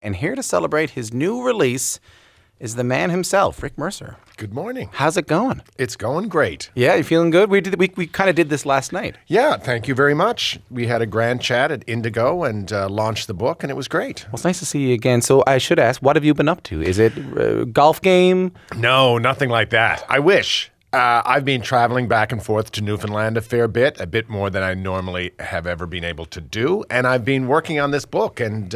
And here to celebrate his new release is the man himself, Rick Mercer. Good morning. How's it going? It's going great. Yeah, you feeling good? We kind of did this last night. Yeah, thank you very much. We had a grand chat at Indigo and launched the book, and it was great. Well, it's nice to see you again. So I should ask, what have you been up to? Is it a golf game? No, nothing like that. I wish. I've been traveling back and forth to Newfoundland a fair bit, a bit more than I normally have ever been able to do. And I've been working on this book. And,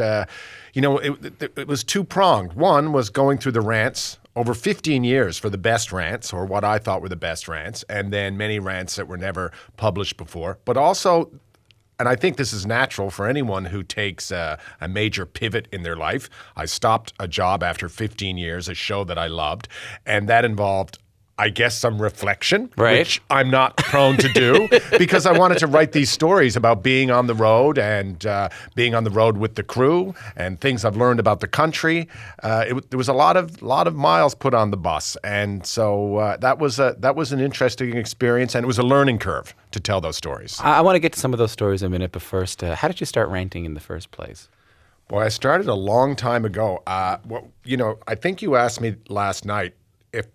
it was two-pronged. One was going through the rants over 15 years for the best rants, or what I thought were the best rants, and then many rants that were never published before. But also, and I think this is natural for anyone who takes a major pivot in their life. I stopped a job after 15 years, a show that I loved, and that involved, I guess, some reflection, right, which I'm not prone to do because I wanted to write these stories about being on the road and being on the road with the crew and things I've learned about the country. There was a lot of miles put on the bus, and so that was an interesting experience, and it was a learning curve to tell those stories. I want to get to some of those stories in a minute, but first, how did you start ranting in the first place? Boy, I started a long time ago. I think you asked me last night if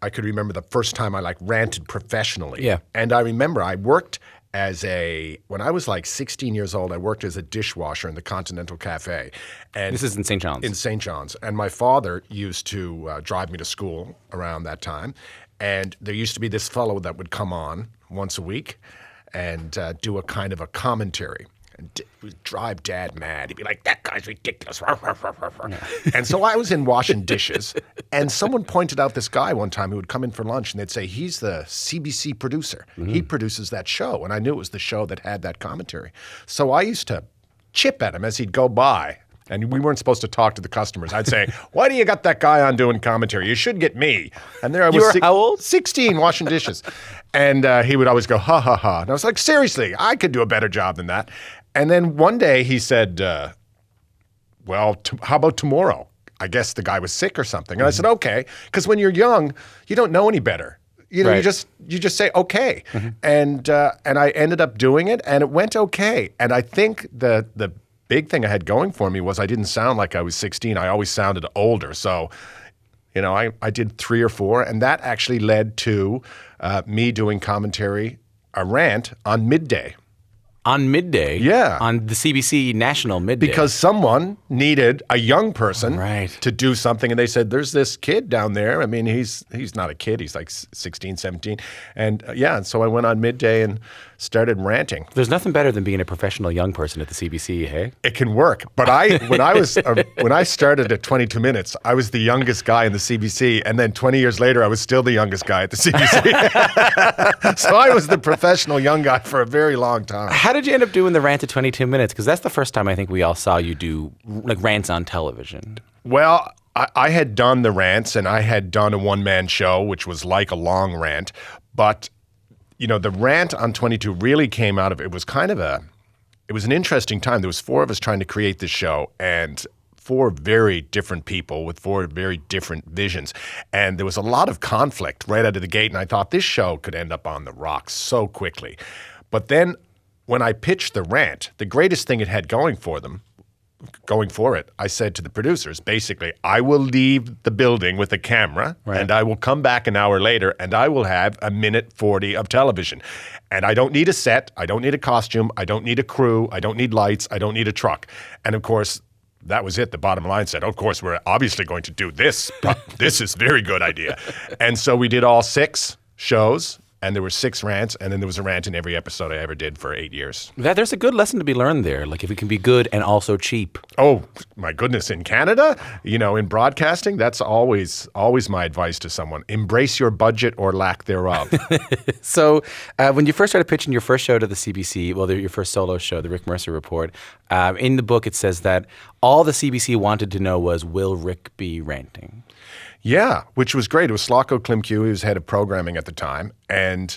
I could remember the first time I ranted professionally. Yeah. And I remember I worked when I was 16 years old, I worked as a dishwasher in the Continental Cafe. And this is in St. John's? In St. John's. And my father used to drive me to school around that time. And there used to be this fellow that would come on once a week and do a kind of a commentary. And it would drive Dad mad. He'd be like, "That guy's ridiculous." And so I was in washing dishes, and someone pointed out this guy one time who would come in for lunch, and they'd say, "He's the CBC producer. Mm-hmm. He produces that show." And I knew it was the show that had that commentary. So I used to chip at him as he'd go by. And we weren't supposed to talk to the customers. I'd say, "Why do you got that guy on doing commentary? You should get me." And there I was. You were how old? 16, washing dishes. And he would always go, "Ha, ha, ha." And I was like, "Seriously, I could do a better job than that." And then one day he said, how about tomorrow? I guess the guy was sick or something. And I said, "Okay." Because when you're young, you don't know any better. Right. You just say, "Okay." Mm-hmm. And I ended up doing it, and it went okay. And I think the big thing I had going for me was I didn't sound like I was 16. I always sounded older. So, I did 3 or 4, and that actually led to me doing commentary, a rant on midday. On midday? Yeah. On the CBC National midday. Because someone needed a young person right. to do something. And they said, "There's this kid down there." I mean, he's not a kid. He's like 16, 17. And and so I went on midday and started ranting. There's nothing better than being a professional young person at the CBC, hey? It can work. But when I started at 22 minutes, I was the youngest guy in the CBC. And then 20 years later, I was still the youngest guy at the CBC. So I was the professional young guy for a very long time. How did you end up doing the rant at 22 minutes? Because that's the first time I think we all saw you do rants on television. Well, I had done the rants, and I had done a one-man show, which was like a long rant. But, the rant on 22 really came out of, it was an interesting time. There was 4 of us trying to create this show, and 4 very different people with 4 very different visions. And there was a lot of conflict right out of the gate, and I thought this show could end up on the rocks so quickly. But then when I pitched the rant, the greatest thing it had going for it, I said to the producers, basically, I will leave the building with a camera, right, and I will come back an hour later, and I will have 1:40 of television. And I don't need a set, I don't need a costume, I don't need a crew, I don't need lights, I don't need a truck. And of course, that was it. The bottom line said, "Of course, we're obviously going to do this. This is a very good idea." And so we did all 6 shows. And there were 6 rants, and then there was a rant in every episode I ever did for 8 years. There's a good lesson to be learned there, like if it can be good and also cheap. Oh, my goodness. In Canada, in broadcasting, that's always my advice to someone. Embrace your budget or lack thereof. So when you first started pitching your first show to the CBC, your first solo show, the Rick Mercer Report, in the book it says that all the CBC wanted to know was, will Rick be ranting? Yeah, which was great. It was Slocko Klimke, who was head of programming at the time, and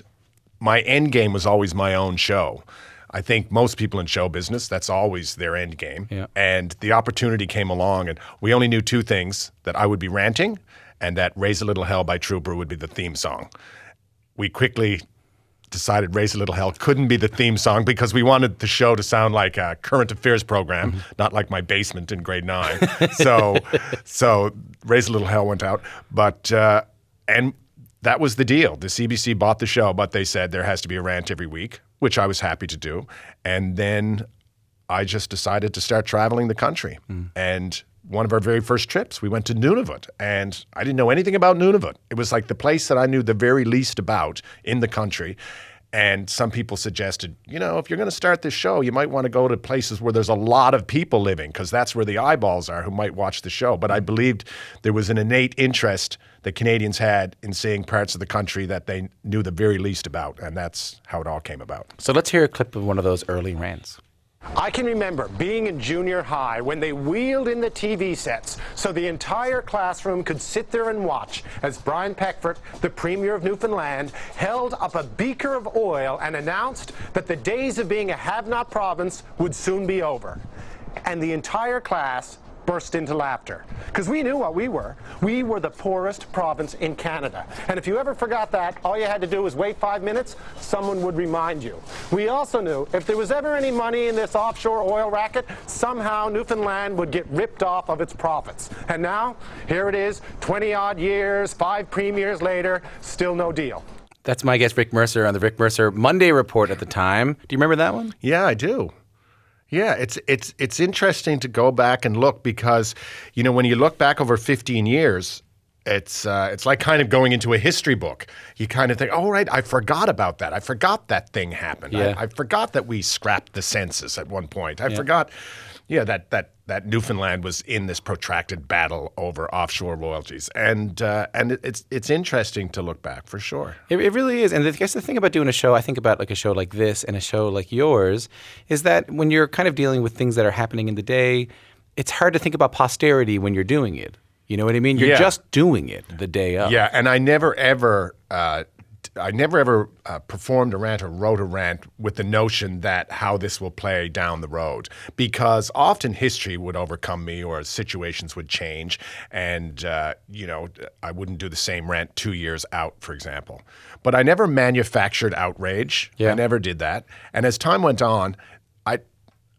my end game was always my own show. I think most people in show business, that's always their end game. Yeah. And the opportunity came along, and we only knew 2 things, that I would be ranting and that Raise a Little Hell by Trooper would be the theme song. We quickly decided Raise a Little Hell couldn't be the theme song because we wanted the show to sound like a current affairs program, not like my basement in grade 9. So Raise a Little Hell went out. But, and that was the deal. The CBC bought the show, but they said there has to be a rant every week, which I was happy to do. And then I just decided to start traveling the country. And one of our very first trips, we went to Nunavut, and I didn't know anything about Nunavut. It was like the place that I knew the very least about in the country. And some people suggested, if you're going to start this show, you might want to go to places where there's a lot of people living, because that's where the eyeballs are who might watch the show. But I believed there was an innate interest that Canadians had in seeing parts of the country that they knew the very least about, and that's how it all came about. So let's hear a clip of one of those early rants. I can remember being in junior high when they wheeled in the TV sets so the entire classroom could sit there and watch as Brian Peckford, the Premier of Newfoundland, held up a beaker of oil and announced that the days of being a have-not province would soon be over. And the entire class burst into laughter, because we knew what we were. We were the poorest province in Canada. And if you ever forgot that, all you had to do was wait 5 minutes, someone would remind you. We also knew if there was ever any money in this offshore oil racket, somehow Newfoundland would get ripped off of its profits. And now, here it is, 20-odd years, 5 premiers later, still no deal. That's my guest, Rick Mercer, on the Rick Mercer Monday Report at the time. Do you remember that one? Yeah, I do. Yeah, it's interesting to go back and look because, when you look back over 15 years, it's like kind of going into a history book. You kind of think, oh, right, I forgot about that. I forgot that thing happened. Yeah. I forgot that we scrapped the census at one point. I forgot, that Newfoundland was in this protracted battle over offshore royalties. And it's interesting to look back for sure. It really is. And I guess the thing about doing a show, I think about like a show like this and a show like yours, is that when you're kind of dealing with things that are happening in the day, it's hard to think about posterity when you're doing it. You know what I mean? You're just doing it the day of. Yeah, and I never ever performed a rant or wrote a rant with the notion that how this will play down the road, because often history would overcome me or situations would change, and I wouldn't do the same rant 2 years out, for example. But I never manufactured outrage. Yeah. I never did that. And as time went on,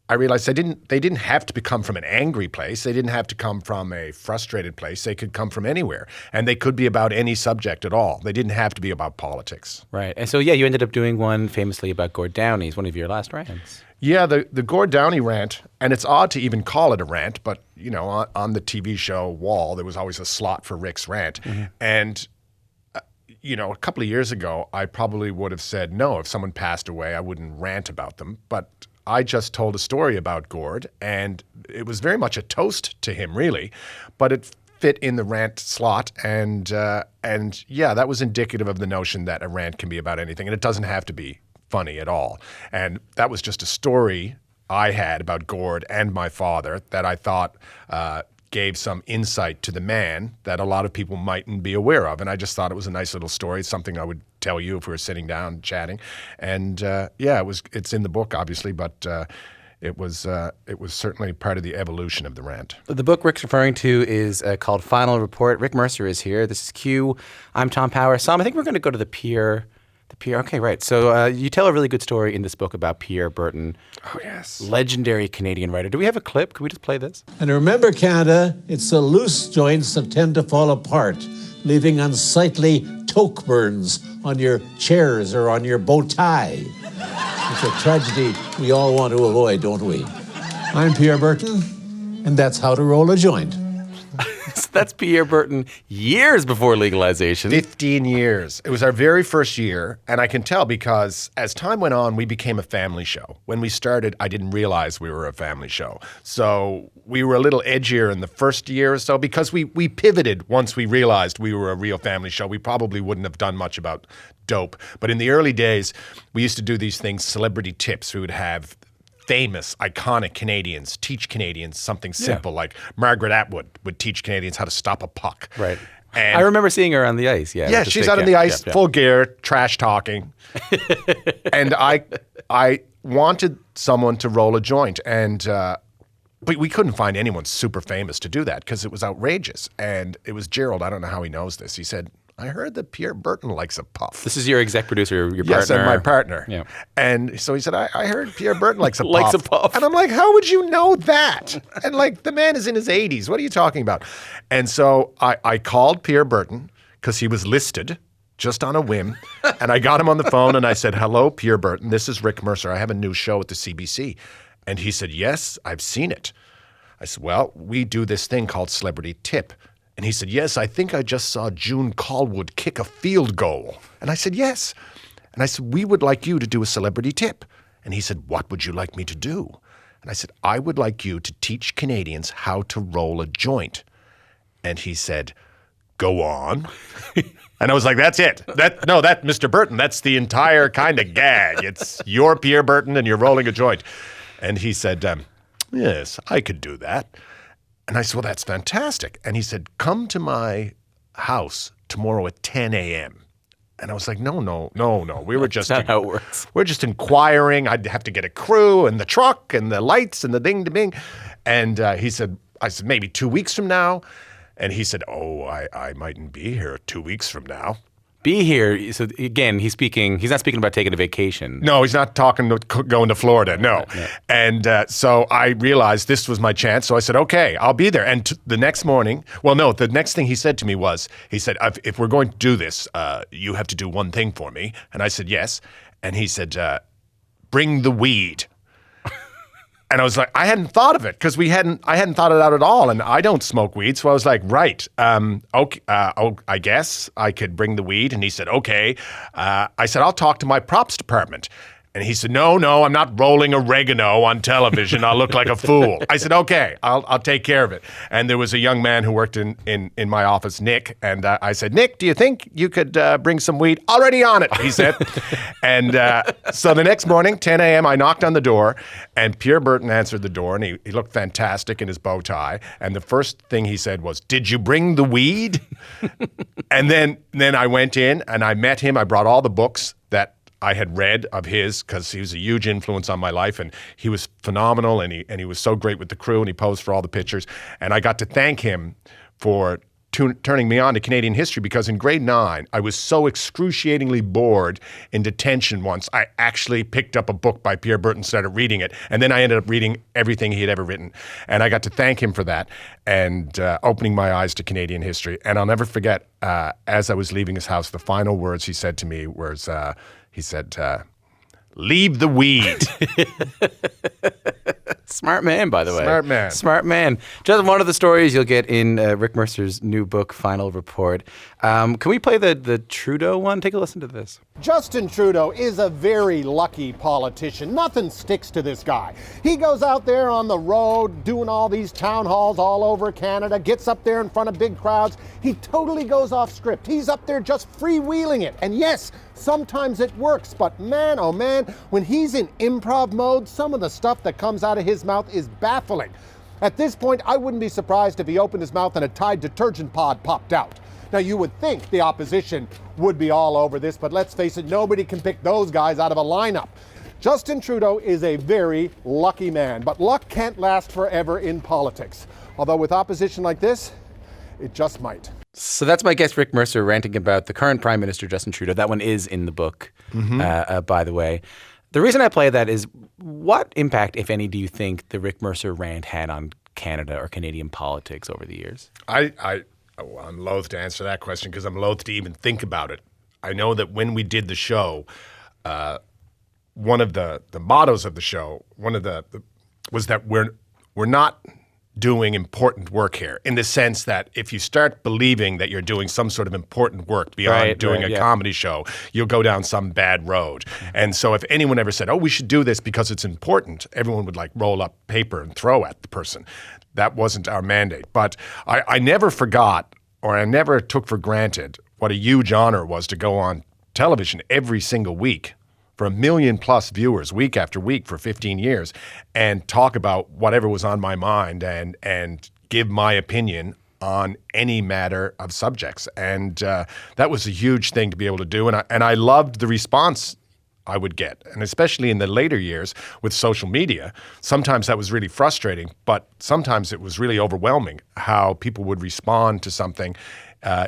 I realized they didn't have to come from an angry place. They didn't have to come from a frustrated place. They could come from anywhere. And they could be about any subject at all. They didn't have to be about politics. Right. And so, you ended up doing one famously about Gord Downie's, one of your last rants. Yeah, the Gord Downie rant, and it's odd to even call it a rant, but, on the TV show wall, there was always a slot for Rick's rant. Mm-hmm. And a couple of years ago, I probably would have said, no, if someone passed away, I wouldn't rant about them. But I just told a story about Gord, and it was very much a toast to him, really. But it fit in the rant slot, and that was indicative of the notion that a rant can be about anything, and it doesn't have to be funny at all. And that was just a story I had about Gord and my father that I thought gave some insight to the man that a lot of people mightn't be aware of. And I just thought it was a nice little story. It's something I would tell you if we were sitting down chatting. And it's in the book, obviously, but it was certainly part of the evolution of the rant. The book Rick's referring to is called Final Report. Rick Mercer is here. This is Q. I'm Tom Power. Sam, I think we're going to go to the Pierre. Okay, right. So you tell a really good story in this book about Pierre Berton. Oh, yes. Legendary Canadian writer. Do we have a clip? Could we just play this? And remember, Canada, it's the loose joints that tend to fall apart, leaving unsightly toque burns on your chairs or on your bow tie. It's a tragedy we all want to avoid, don't we? I'm Pierre Berton, and that's how to roll a joint. That's Pierre Berton years before legalization. 15 years. It was our very first year, and I can tell because as time went on, we became a family show. When we started, I didn't realize we were a family show. So we were a little edgier in the first year or so because we pivoted once we realized we were a real family show. We probably wouldn't have done much about dope. But in the early days, we used to do these things, celebrity tips. We would have famous, iconic Canadians teach Canadians something simple, like Margaret Atwood would teach Canadians how to stop a puck. Right. And I remember seeing her on the ice. Yeah, she's out on the ice, full gear, trash talking. And I wanted someone to roll a joint, and but we couldn't find anyone super famous to do that because it was outrageous. And it was Gerald, I don't know how he knows this. He said, I heard that Pierre Berton likes a puff. This is your exec producer, your Yes, partner. and my partner. Yeah. And so he said, I heard Pierre Berton likes a Likes puff. a puff. And I'm like, how would you know that? And like, the man is in his 80s. What are you talking about? And so I called Pierre Berton because he was listed just on a whim. And I got him on the phone and I said, hello, Pierre Berton. This is Rick Mercer. I have a new show at the CBC. And he said, yes, I've seen it. I said, well, we do this thing called Celebrity Tip. And he said, yes, I think I just saw June Callwood kick a field goal. And I said, yes. And I said, we would like you to do a celebrity tip. And he said, what would you like me to do? And I said, I would like you to teach Canadians how to roll a joint. And he said, go on. And I was like, that's it. Mr. Berton, that's the entire kind of gag. It's you're Pierre Berton and you're rolling a joint. And he said, yes, I could do that. And I said, well, that's fantastic. And he said, come to my house tomorrow at 10 a.m. And I was like, no. We were just That's not how it works. We're just inquiring. I'd have to get a crew and the truck and the lights and the ding-to-bing. And I said, maybe 2 weeks from now. And he said, oh, I mightn't be here 2 weeks from now. Be here. So again, he's not speaking about taking a vacation. No, he's not talking going to Florida. No. And so I realized this was my chance. So I said, okay, I'll be there. And the next morning, the next thing he said to me was, he said, if we're going to do this, you have to do one thing for me. And I said, yes. And he said, bring the weed. And I was like, I hadn't thought of it because I hadn't thought it out at all. And I don't smoke weed. So I was like, right. Okay. I guess I could bring the weed. And he said, okay. I said, I'll talk to my props department. And he said, no, I'm not rolling oregano on television. I'll look like a fool. I said, okay, I'll take care of it. And there was a young man who worked in my office, Nick. And I said, Nick, do you think you could bring some weed? Already on it, he said. And so the next morning, 10 a.m., I knocked on the door. And Pierre Berton answered the door. And he looked fantastic in his bow tie. And the first thing he said was, did you bring the weed? And then I went in and I met him. I brought all the books that I had read of his because he was a huge influence on my life and he was phenomenal and he was so great with the crew and he posed for all the pictures. And I got to thank him for turning me on to Canadian history because in grade 9, I was so excruciatingly bored in detention once. I actually picked up a book by Pierre Berton, started reading it, and then I ended up reading everything he had ever written. And I got to thank him for that and opening my eyes to Canadian history. And I'll never forget, as I was leaving his house, the final words he said to me was, he said, leave the weed. Smart man, by the way. Smart man. Smart man. Just one of the stories you'll get in Rick Mercer's new book, Final Report. Can we play the Trudeau one? Take a listen to this. Justin Trudeau is a very lucky politician. Nothing sticks to this guy. He goes out there on the road doing all these town halls all over Canada, gets up there in front of big crowds. He totally goes off script. He's up there just freewheeling it. And yes, sometimes it works, but man, oh man, when he's in improv mode, some of the stuff that comes out of his mouth is baffling. At this point, I wouldn't be surprised if he opened his mouth and a Tide detergent pod popped out. Now, you would think the opposition would be all over this, but let's face it, nobody can pick those guys out of a lineup. Justin Trudeau is a very lucky man, but luck can't last forever in politics. Although with opposition like this, it just might. So that's my guest, Rick Mercer, ranting about the current Prime Minister, Justin Trudeau. That one is in the book, by the way. The reason I play that is what impact, if any, do you think the Rick Mercer rant had on Canada or Canadian politics over the years? I'm loath to answer that question because I'm loath to even think about it. I know that when we did the show, one of the mottos of the show, was that we're not doing important work here, in the sense that if you start believing that you're doing some sort of important work beyond doing a comedy show, you'll go down some bad road. And so if anyone ever said, oh, we should do this because it's important, everyone would like roll up paper and throw at the person. That wasn't our mandate. But I never forgot, or I never took for granted what a huge honor it was to go on television every single week for 1 million+ viewers week after week for 15 years and talk about whatever was on my mind and give my opinion on any matter of subjects. And that was a huge thing to be able to do. And I loved the response I would get. And especially in the later years with social media, sometimes that was really frustrating, but sometimes it was really overwhelming how people would respond to something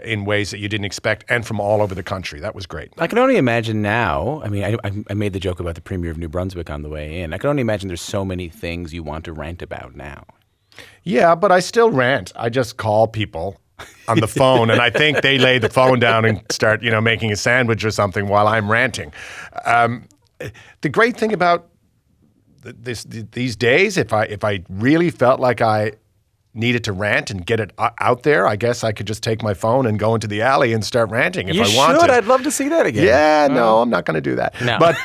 in ways that you didn't expect, and from all over the country. That was great. I can only imagine now. I mean, I made the joke about the Premier of New Brunswick on the way in. I can only imagine there's so many things you want to rant about now. Yeah, but I still rant. I just call people on the phone, and I think they lay the phone down and start, making a sandwich or something while I'm ranting. The great thing about these days, if I really felt like I needed to rant and get it out there, I guess I could just take my phone and go into the alley and start ranting if I want to. I'd love to see that again. Yeah, no, I'm not going to do that. No. But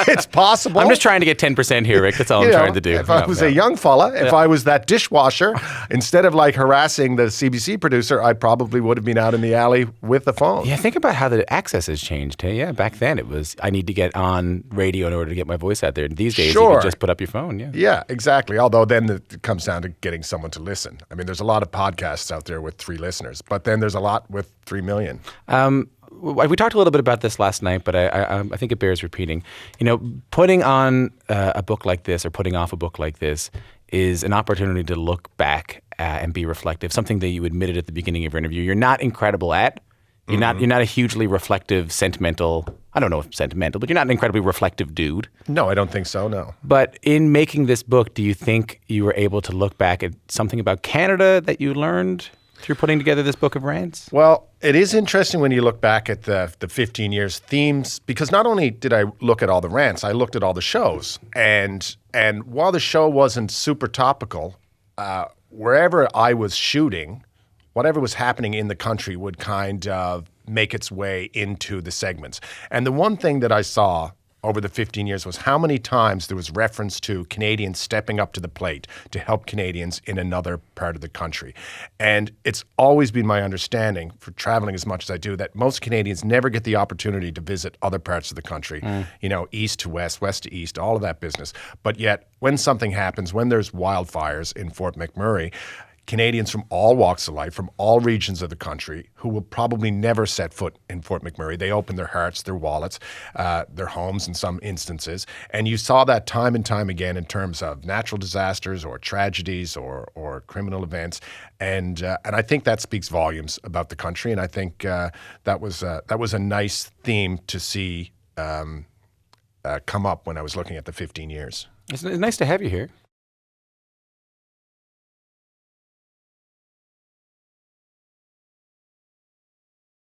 it's possible. I'm just trying to get 10% here, Rick. That's all I'm trying to do. If I was a young fella, if I was that dishwasher, instead of like harassing the CBC producer, I probably would have been out in the alley with the phone. Yeah, think about how the access has changed. Hey, yeah, back then it was I need to get on radio in order to get my voice out there. And these days you can just put up your phone. Yeah. Yeah, exactly. Although then it comes down to getting someone to listen. I mean, there's a lot of podcasts out there with 3 listeners, but then there's a lot with 3 million. We talked a little bit about this last night, but I think it bears repeating. Putting on a book like this or putting off a book like this is an opportunity to look back and be reflective, something that you admitted at the beginning of your interview you're not incredible at. You're not a hugely reflective, sentimental, I don't know if sentimental, but you're not an incredibly reflective dude. No, I don't think so, no. But in making this book, do you think you were able to look back at something about Canada that you learned through putting together this book of rants? Well, it is interesting when you look back at the 15 years themes, because not only did I look at all the rants, I looked at all the shows. And while the show wasn't super topical, wherever I was shooting, whatever was happening in the country would kind of make its way into the segments. And the one thing that I saw over the 15 years was how many times there was reference to Canadians stepping up to the plate to help Canadians in another part of the country. And it's always been my understanding, for traveling as much as I do, that most Canadians never get the opportunity to visit other parts of the country, east to west, west to east, all of that business. But yet, when something happens, when there's wildfires in Fort McMurray, Canadians from all walks of life, from all regions of the country, who will probably never set foot in Fort McMurray. They open their hearts, their wallets, their homes in some instances. And you saw that time and time again in terms of natural disasters or tragedies or criminal events. And I think that speaks volumes about the country. And I think that was a nice theme to see come up when I was looking at the 15 years. It's nice to have you here.